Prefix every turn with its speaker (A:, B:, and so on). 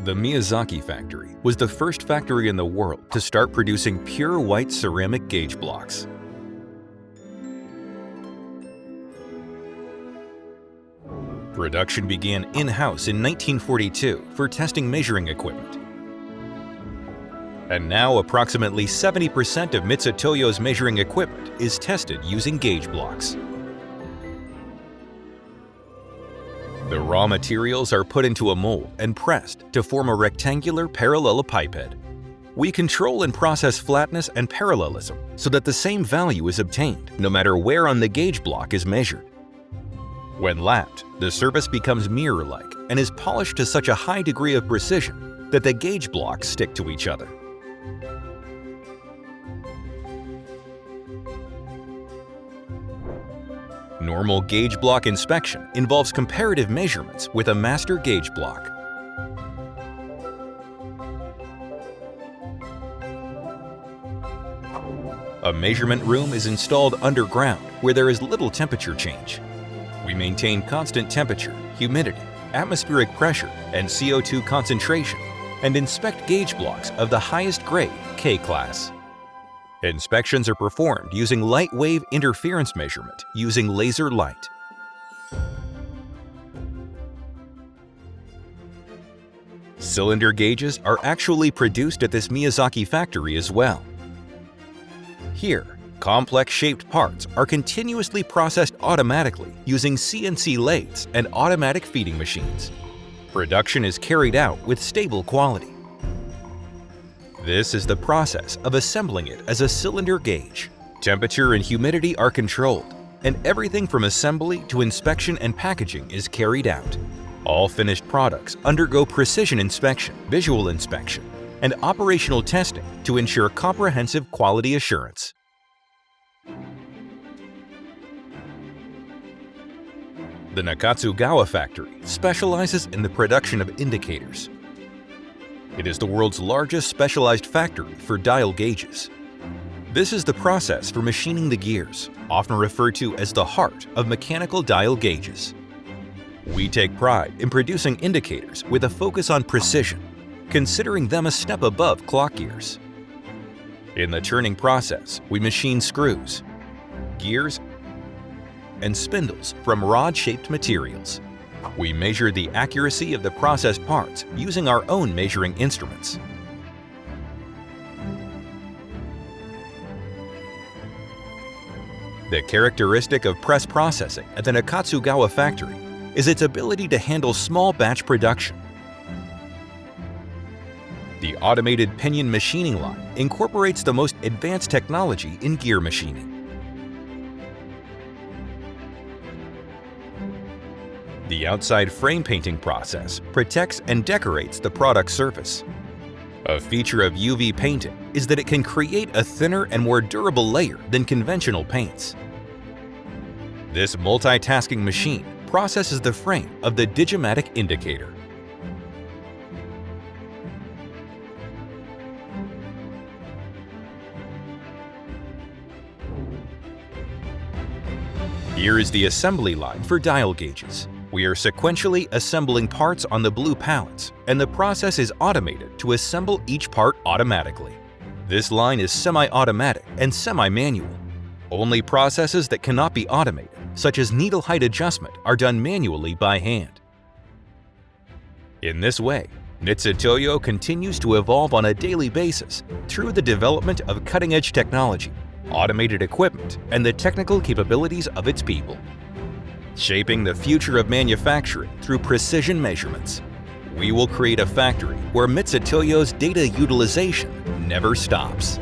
A: The Miyazaki factory was the first factory in the world to start producing pure white ceramic gauge blocks. Production began in-house in 1942 for testing measuring equipment. And now approximately 70% of Mitutoyo's measuring equipment is tested using gauge blocks. The raw materials are put into a mold and pressed to form a rectangular parallelepiped. We control and process flatness and parallelism so that the same value is obtained no matter where on the gauge block is measured. When lapped, the surface becomes mirror-like and is polished to such a high degree of precision that the gauge blocks stick to each other. Normal gauge block inspection involves comparative measurements with a master gauge block. A measurement room is installed underground where there is little temperature change. We maintain constant temperature, humidity, atmospheric pressure, and CO2 concentration, and inspect gauge blocks of the highest grade, K class. Inspections are performed using light wave interference measurement using laser light. Cylinder gauges are actually produced at this Miyazaki factory as well. Here, complex-shaped parts are continuously processed automatically using CNC lathes and automatic feeding machines. Production is carried out with stable quality. This is the process of assembling it as a cylinder gauge. Temperature and humidity are controlled, and everything from assembly to inspection and packaging is carried out. All finished products undergo precision inspection, visual inspection, and operational testing to ensure comprehensive quality assurance. The Nakatsugawa factory specializes in the production of indicators. It is the world's largest specialized factory for dial gauges. This is the process for machining the gears, often referred to as the heart of mechanical dial gauges. We take pride in producing indicators with a focus on precision, considering them a step above clock gears. In the turning process, we machine screws, gears, and spindles from rod-shaped materials. We measure the accuracy of the processed parts using our own measuring instruments. The characteristic of press processing at the Nakatsugawa factory is its ability to handle small batch production. The automated pinion machining line incorporates the most advanced technology in gear machining. The outside frame painting process protects and decorates the product surface. A feature of UV painting is that it can create a thinner and more durable layer than conventional paints. This multitasking machine processes the frame of the digimatic indicator. Here is the assembly line for dial gauges. We are sequentially assembling parts on the blue pallets, and the process is automated to assemble each part automatically. This line is semi-automatic and semi-manual. Only processes that cannot be automated, such as needle height adjustment, are done manually by hand. In this way, Mi쓰도요 continues to evolve on a daily basis through the development of cutting-edge technology, automated equipment, and the technical capabilities of its people. Shaping the future of manufacturing through precision measurements, we will create a factory where Mi쓰도요's data utilization never stops.